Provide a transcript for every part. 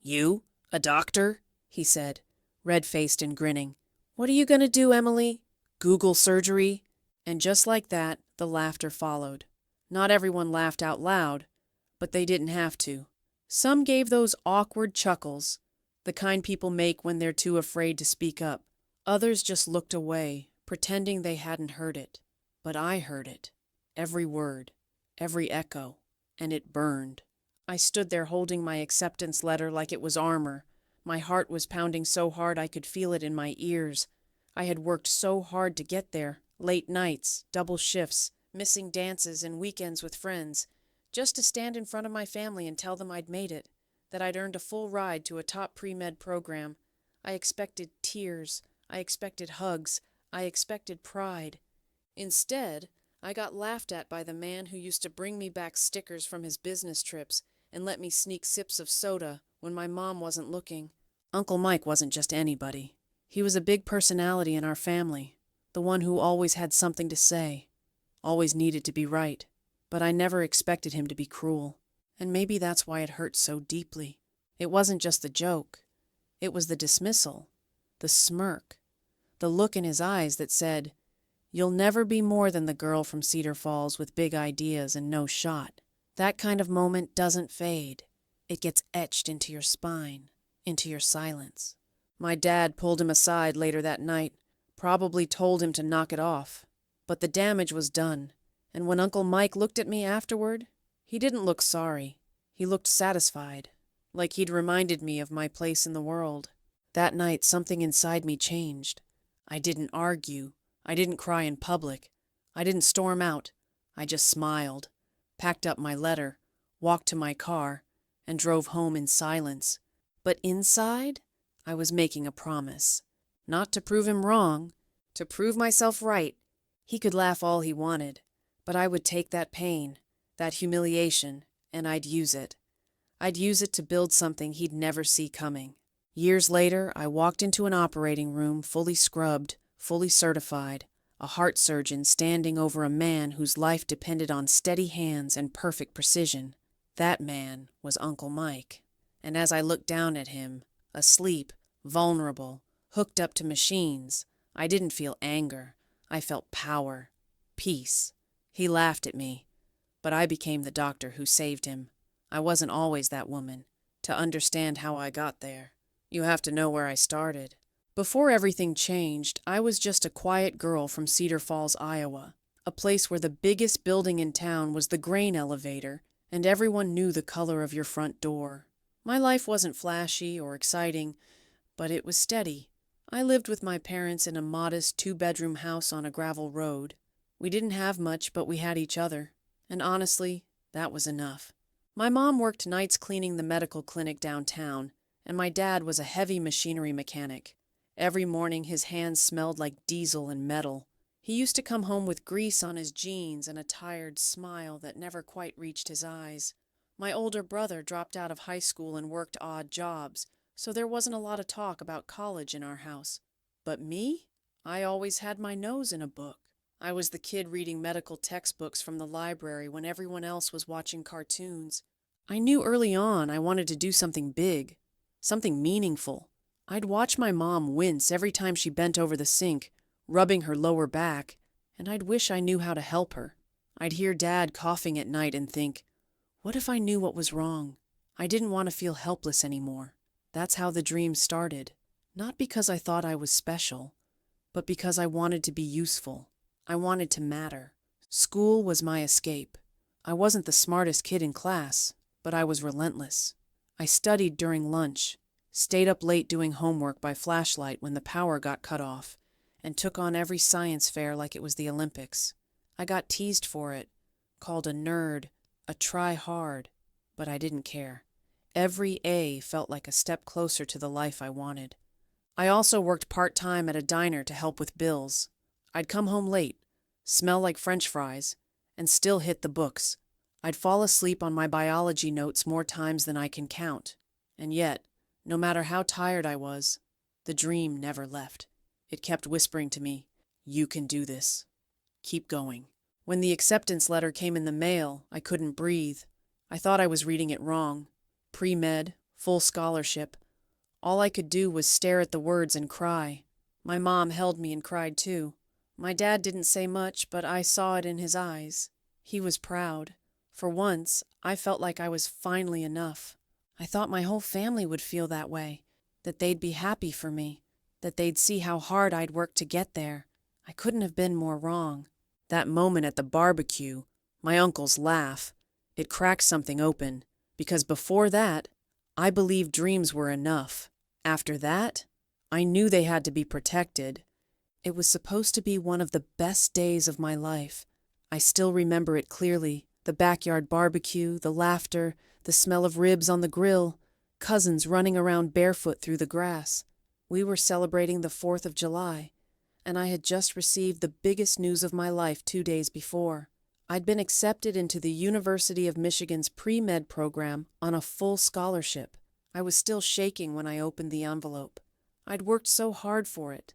You? A doctor? He said, red-faced and grinning. What are you going to do, Emily? Google surgery? And just like that, the laughter followed. Not everyone laughed out loud, but they didn't have to. Some gave those awkward chuckles, the kind people make when they're too afraid to speak up. Others just looked away, pretending they hadn't heard it. But I heard it. Every word, every echo, and it burned. I stood there holding my acceptance letter like it was armor. My heart was pounding so hard I could feel it in my ears. I had worked so hard to get there, late nights, double shifts, missing dances and weekends with friends, just to stand in front of my family and tell them I'd made it, that I'd earned a full ride to a top pre-med program. I expected tears, I expected hugs, I expected pride. Instead, I got laughed at by the man who used to bring me back stickers from his business trips and let me sneak sips of soda when my mom wasn't looking. Uncle Mike wasn't just anybody. He was a big personality in our family, the one who always had something to say, always needed to be right. But I never expected him to be cruel, and maybe that's why it hurt so deeply. It wasn't just the joke. It was the dismissal, the smirk, the look in his eyes that said, "You'll never be more than the girl from Cedar Falls with big ideas and no shot." That kind of moment doesn't fade. It gets etched into your spine, into your silence. My dad pulled him aside later that night, probably told him to knock it off. But the damage was done, and when Uncle Mike looked at me afterward, he didn't look sorry. He looked satisfied, like he'd reminded me of my place in the world. That night, something inside me changed. I didn't argue. I didn't cry in public. I didn't storm out. I just smiled, packed up my letter, walked to my car, and drove home in silence. But inside, I was making a promise. Not to prove him wrong, to prove myself right. He could laugh all he wanted, but I would take that pain, that humiliation, and I'd use it. I'd use it to build something he'd never see coming. Years later, I walked into an operating room fully scrubbed, fully certified, a heart surgeon standing over a man whose life depended on steady hands and perfect precision. That man was Uncle Mike. And as I looked down at him, asleep, vulnerable, hooked up to machines, I didn't feel anger. I felt power, peace. He laughed at me, but I became the doctor who saved him. I wasn't always that woman. To understand how I got there, you have to know where I started. Before everything changed, I was just a quiet girl from Cedar Falls, Iowa, a place where the biggest building in town was the grain elevator, and everyone knew the color of your front door. My life wasn't flashy or exciting, but it was steady. I lived with my parents in a modest two-bedroom house on a gravel road. We didn't have much, but we had each other, and honestly, that was enough. My mom worked nights cleaning the medical clinic downtown, and my dad was a heavy machinery mechanic. Every morning his hands smelled like diesel and metal. He used to come home with grease on his jeans and a tired smile that never quite reached his eyes. My older brother dropped out of high school and worked odd jobs, so there wasn't a lot of talk about college in our house. But me? I always had my nose in a book. I was the kid reading medical textbooks from the library when everyone else was watching cartoons. I knew early on I wanted to do something big, something meaningful. I'd watch my mom wince every time she bent over the sink, rubbing her lower back, and I'd wish I knew how to help her. I'd hear Dad coughing at night and think, what if I knew what was wrong? I didn't want to feel helpless anymore. That's how the dream started. Not because I thought I was special, but because I wanted to be useful. I wanted to matter. School was my escape. I wasn't the smartest kid in class, but I was relentless. I studied during lunch, stayed up late doing homework by flashlight when the power got cut off, and took on every science fair like it was the Olympics. I got teased for it, called a nerd, a try-hard, but I didn't care. Every A felt like a step closer to the life I wanted. I also worked part-time at a diner to help with bills. I'd come home late, smell like French fries, and still hit the books. I'd fall asleep on my biology notes more times than I can count. And yet, no matter how tired I was, the dream never left. It kept whispering to me, "You can do this. Keep going." When the acceptance letter came in the mail, I couldn't breathe. I thought I was reading it wrong. Pre-med, full scholarship. All I could do was stare at the words and cry. My mom held me and cried too. My dad didn't say much, but I saw it in his eyes. He was proud. For once, I felt like I was finally enough. I thought my whole family would feel that way, that they'd be happy for me, that they'd see how hard I'd worked to get there. I couldn't have been more wrong. That moment at the barbecue, my uncle's laugh, it cracked something open, because before that, I believed dreams were enough. After that, I knew they had to be protected. It was supposed to be one of the best days of my life. I still remember it clearly. The backyard barbecue, the laughter, the smell of ribs on the grill, cousins running around barefoot through the grass. We were celebrating the 4th of July, and I had just received the biggest news of my life 2 days before. I'd been accepted into the University of Michigan's pre-med program on a full scholarship. I was still shaking when I opened the envelope. I'd worked so hard for it.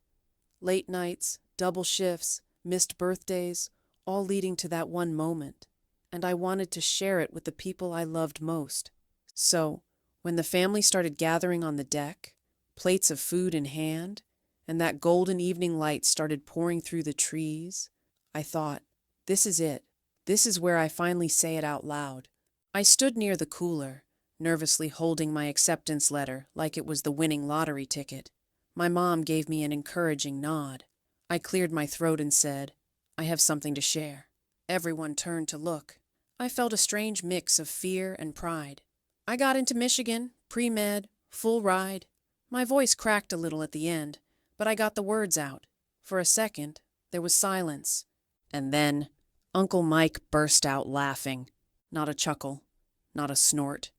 Late nights, double shifts, missed birthdays, all leading to that one moment. And I wanted to share it with the people I loved most. So, when the family started gathering on the deck, plates of food in hand, and that golden evening light started pouring through the trees, I thought, this is it. This is where I finally say it out loud. I stood near the cooler, nervously holding my acceptance letter like it was the winning lottery ticket. My mom gave me an encouraging nod. I cleared my throat and said, I have something to share. Everyone turned to look. I felt a strange mix of fear and pride. I got into Michigan, pre-med, full ride. My voice cracked a little at the end, but I got the words out. For a second, there was silence. And then, Uncle Mike burst out laughing. Not a chuckle, not a snort.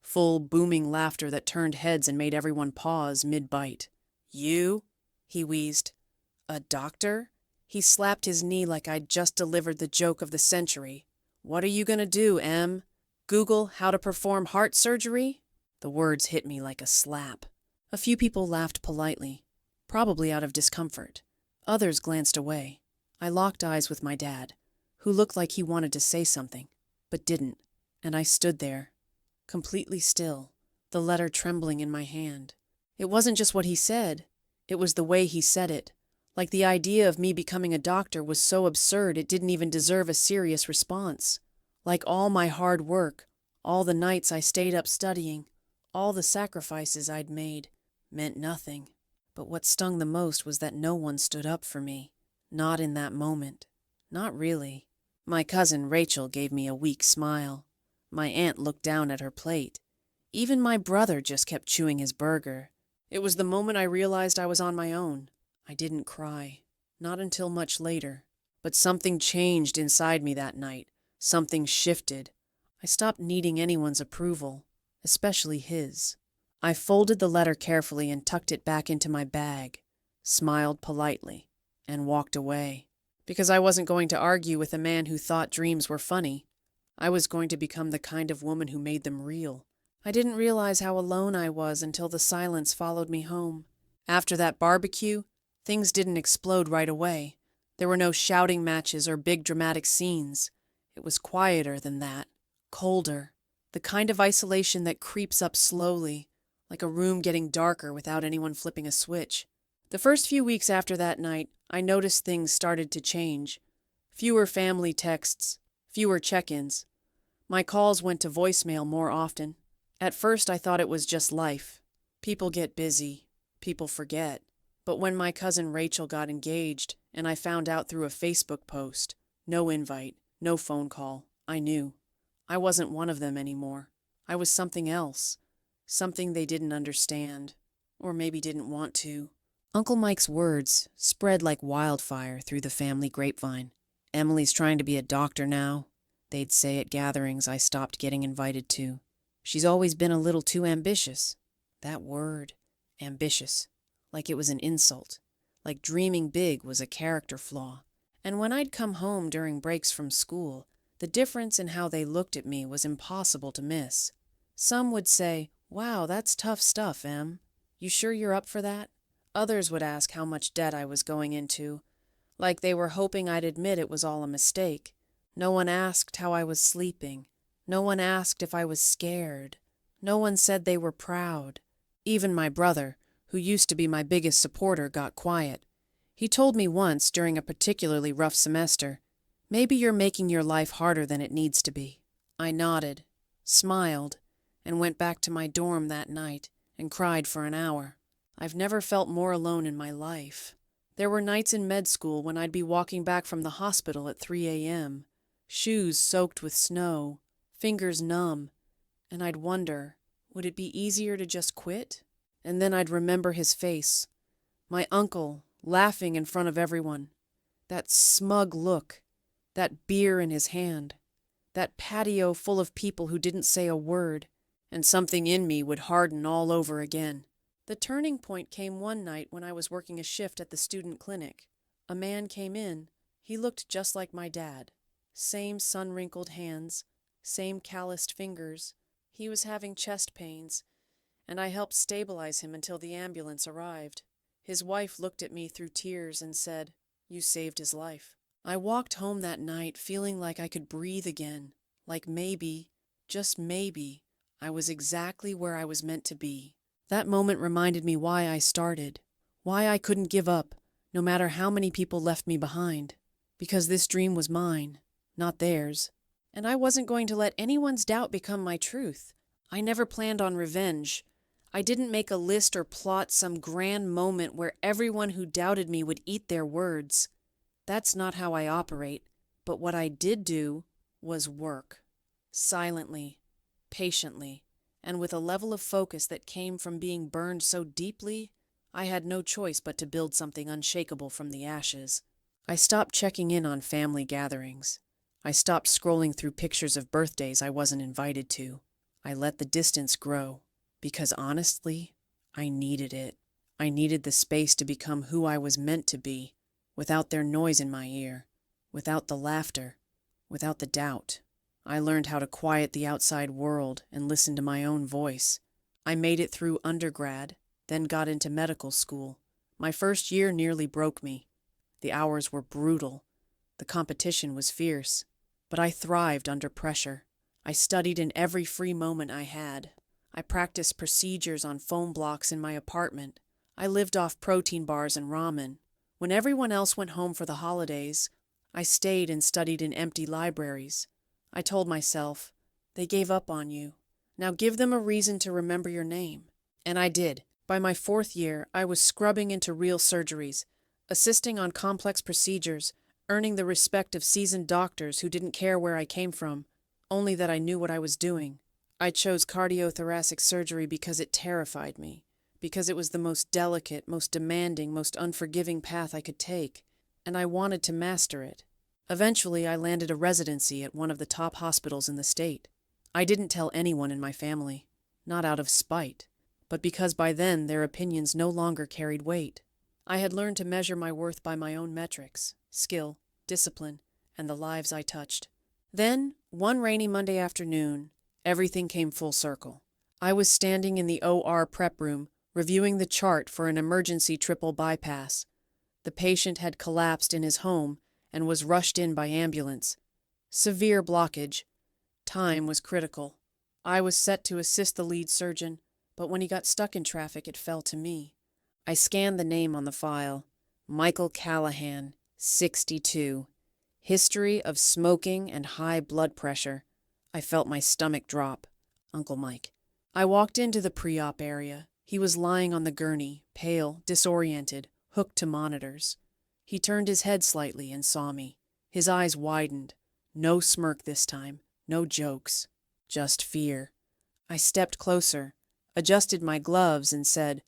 Full, booming laughter that turned heads and made everyone pause mid-bite. You? He wheezed. A doctor? He slapped his knee like I'd just delivered the joke of the century. What are you gonna do, Em? Google how to perform heart surgery? The words hit me like a slap. A few people laughed politely, probably out of discomfort. Others glanced away. I locked eyes with my dad, who looked like he wanted to say something, but didn't, and I stood there, completely still, the letter trembling in my hand. It wasn't just what he said, it was the way he said it. Like the idea of me becoming a doctor was so absurd it didn't even deserve a serious response. Like all my hard work, all the nights I stayed up studying, all the sacrifices I'd made, meant nothing. But what stung the most was that no one stood up for me. Not in that moment. Not really. My cousin Rachel gave me a weak smile. My aunt looked down at her plate. Even my brother just kept chewing his burger. It was the moment I realized I was on my own. I didn't cry. Not until much later. But something changed inside me that night. Something shifted. I stopped needing anyone's approval, especially his. I folded the letter carefully and tucked it back into my bag, smiled politely, and walked away. Because I wasn't going to argue with a man who thought dreams were funny. I was going to become the kind of woman who made them real. I didn't realize how alone I was until the silence followed me home. After that barbecue, things didn't explode right away. There were no shouting matches or big dramatic scenes. It was quieter than that, colder, the kind of isolation that creeps up slowly, like a room getting darker without anyone flipping a switch. The first few weeks after that night, I noticed things started to change. Fewer family texts, fewer check-ins. My calls went to voicemail more often. At first, I thought it was just life. People get busy. People forget. But when my cousin Rachel got engaged, and I found out through a Facebook post, no invite, no phone call, I knew. I wasn't one of them anymore. I was something else. Something they didn't understand. Or maybe didn't want to. Uncle Mike's words spread like wildfire through the family grapevine. Emily's trying to be a doctor now, they'd say at gatherings I stopped getting invited to. She's always been a little too ambitious. That word, ambitious, like it was an insult, like dreaming big was a character flaw. And when I'd come home during breaks from school, the difference in how they looked at me was impossible to miss. Some would say, "Wow, that's tough stuff, Em. You sure you're up for that?" Others would ask how much debt I was going into, like they were hoping I'd admit it was all a mistake. No one asked how I was sleeping. No one asked if I was scared. No one said they were proud. Even my brother, who used to be my biggest supporter, got quiet. He told me once, during a particularly rough semester, "Maybe you're making your life harder than it needs to be." I nodded, smiled, and went back to my dorm that night and cried for an hour. I've never felt more alone in my life. There were nights in med school when I'd be walking back from the hospital at 3 a.m., shoes soaked with snow, fingers numb, and I'd wonder, would it be easier to just quit? And then I'd remember his face, my uncle, laughing in front of everyone, that smug look, that beer in his hand, that patio full of people who didn't say a word, and something in me would harden all over again. The turning point came one night when I was working a shift at the student clinic. A man came in. He looked just like my dad. Same sun-wrinkled hands, same calloused fingers. He was having chest pains, and I helped stabilize him until the ambulance arrived. His wife looked at me through tears and said, "You saved his life." I walked home that night feeling like I could breathe again, like maybe, just maybe, I was exactly where I was meant to be. That moment reminded me why I started, why I couldn't give up, no matter how many people left me behind. Because this dream was mine, not theirs. And I wasn't going to let anyone's doubt become my truth. I never planned on revenge. I didn't make a list or plot some grand moment where everyone who doubted me would eat their words. That's not how I operate. But what I did do was work. Silently, patiently, and with a level of focus that came from being burned so deeply, I had no choice but to build something unshakable from the ashes. I stopped checking in on family gatherings. I stopped scrolling through pictures of birthdays I wasn't invited to. I let the distance grow, because honestly, I needed it. I needed the space to become who I was meant to be, without their noise in my ear, without the laughter, without the doubt. I learned how to quiet the outside world and listen to my own voice. I made it through undergrad, then got into medical school. My first year nearly broke me. The hours were brutal. The competition was fierce. But I thrived under pressure. I studied in every free moment I had. I practiced procedures on foam blocks in my apartment. I lived off protein bars and ramen. When everyone else went home for the holidays, I stayed and studied in empty libraries. I told myself, they gave up on you. Now give them a reason to remember your name. And I did. By my 4th year, I was scrubbing into real surgeries, assisting on complex procedures, earning the respect of seasoned doctors who didn't care where I came from, only that I knew what I was doing. I chose cardiothoracic surgery because it terrified me, because it was the most delicate, most demanding, most unforgiving path I could take, and I wanted to master it. Eventually, I landed a residency at one of the top hospitals in the state. I didn't tell anyone in my family, not out of spite, but because by then their opinions no longer carried weight. I had learned to measure my worth by my own metrics, skill, discipline, and the lives I touched. Then, one rainy Monday afternoon, everything came full circle. I was standing in the OR prep room, reviewing the chart for an emergency triple bypass. The patient had collapsed in his home and was rushed in by ambulance. Severe blockage. Time was critical. I was set to assist the lead surgeon, but when he got stuck in traffic, it fell to me. I scanned the name on the file. Michael Callahan, 62. History of smoking and high blood pressure. I felt my stomach drop. Uncle Mike. I walked into the pre-op area. He was lying on the gurney, pale, disoriented, hooked to monitors. He turned his head slightly and saw me. His eyes widened. No smirk this time. No jokes. Just fear. I stepped closer, adjusted my gloves, and said,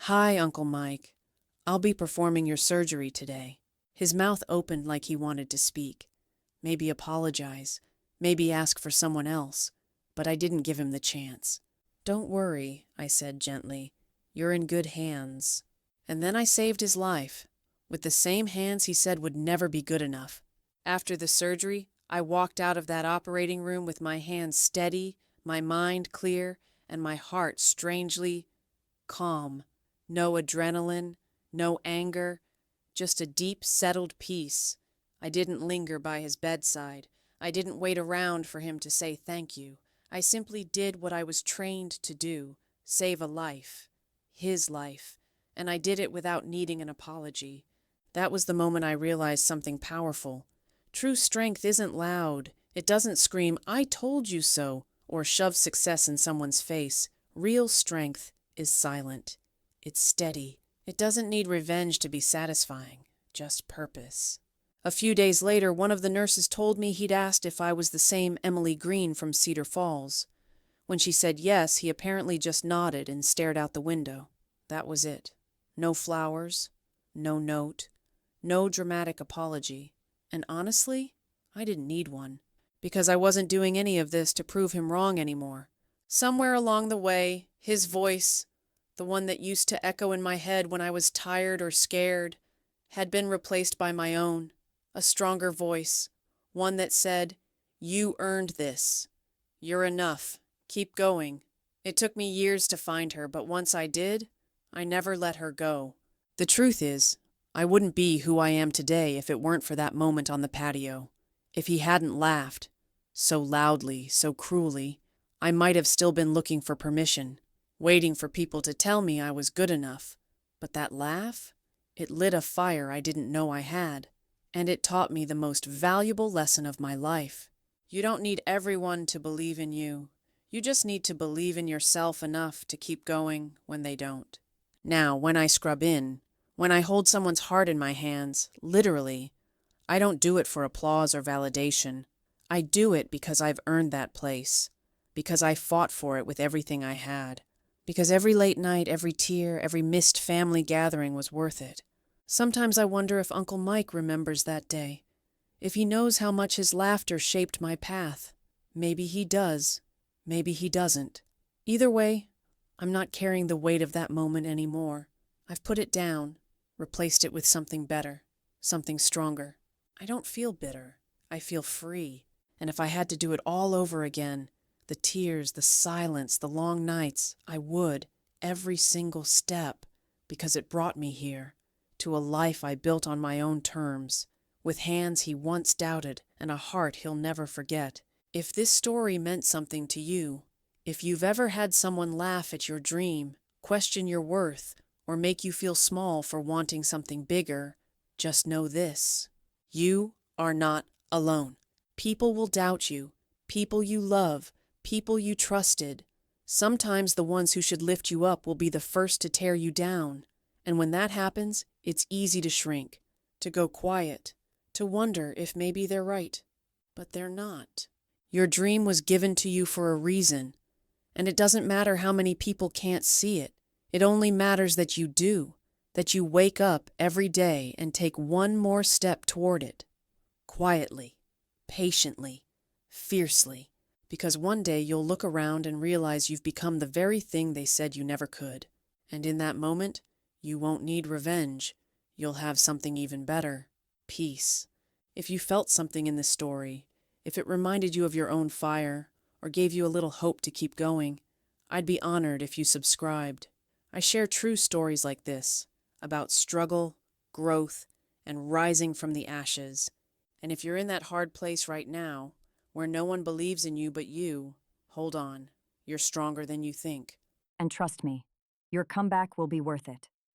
"Hi, Uncle Mike. I'll be performing your surgery today." His mouth opened like he wanted to speak. Maybe apologize. Maybe ask for someone else. But I didn't give him the chance. "Don't worry," I said gently. "You're in good hands." And then I saved his life, with the same hands he said would never be good enough. After the surgery, I walked out of that operating room with my hands steady, my mind clear, and my heart strangely calm. No adrenaline, no anger, just a deep, settled peace. I didn't linger by his bedside. I didn't wait around for him to say thank you. I simply did what I was trained to do, save a life, his life, and I did it without needing an apology. That was the moment I realized something powerful. True strength isn't loud. It doesn't scream, "I told you so," or shove success in someone's face. Real strength is silent. It's steady. It doesn't need revenge to be satisfying, just purpose. A few days later, one of the nurses told me he'd asked if I was the same Emily Green from Cedar Falls. When she said yes, he apparently just nodded and stared out the window. That was it. No flowers, no note, no dramatic apology. And honestly, I didn't need one, because I wasn't doing any of this to prove him wrong anymore. Somewhere along the way, his voice, the one that used to echo in my head when I was tired or scared, had been replaced by my own, a stronger voice, one that said, "You earned this. You're enough. Keep going." It took me years to find her, but once I did, I never let her go. The truth is, I wouldn't be who I am today if it weren't for that moment on the patio. If he hadn't laughed, so loudly, so cruelly, I might have still been looking for permission, waiting for people to tell me I was good enough. But that laugh, it lit a fire I didn't know I had, and it taught me the most valuable lesson of my life. You don't need everyone to believe in you. You just need to believe in yourself enough to keep going when they don't. Now, when I scrub in, when I hold someone's heart in my hands, literally, I don't do it for applause or validation. I do it because I've earned that place, because I fought for it with everything I had, because every late night, every tear, every missed family gathering was worth it. Sometimes I wonder if Uncle Mike remembers that day, if he knows how much his laughter shaped my path. Maybe he does, maybe he doesn't. Either way, I'm not carrying the weight of that moment anymore. I've put it down, replaced it with something better, something stronger. I don't feel bitter. I feel free. And if I had to do it all over again, the tears, the silence, the long nights, I would, every single step, because it brought me here, to a life I built on my own terms, with hands he once doubted and a heart he'll never forget. If this story meant something to you, if you've ever had someone laugh at your dream, question your worth, or make you feel small for wanting something bigger, just know this: you are not alone. People will doubt you, people you love, people you trusted. Sometimes the ones who should lift you up will be the first to tear you down. And when that happens, it's easy to shrink, to go quiet, to wonder if maybe they're right. But they're not. Your dream was given to you for a reason, and it doesn't matter how many people can't see it. It only matters that you do, that you wake up every day and take one more step toward it. Quietly, patiently, fiercely, because one day you'll look around and realize you've become the very thing they said you never could. And in that moment, you won't need revenge. You'll have something even better: peace. If you felt something in this story, if it reminded you of your own fire, or gave you a little hope to keep going, I'd be honored if you subscribed. I share true stories like this, about struggle, growth, and rising from the ashes. And if you're in that hard place right now, where no one believes in you but you, hold on. You're stronger than you think. And trust me, your comeback will be worth it.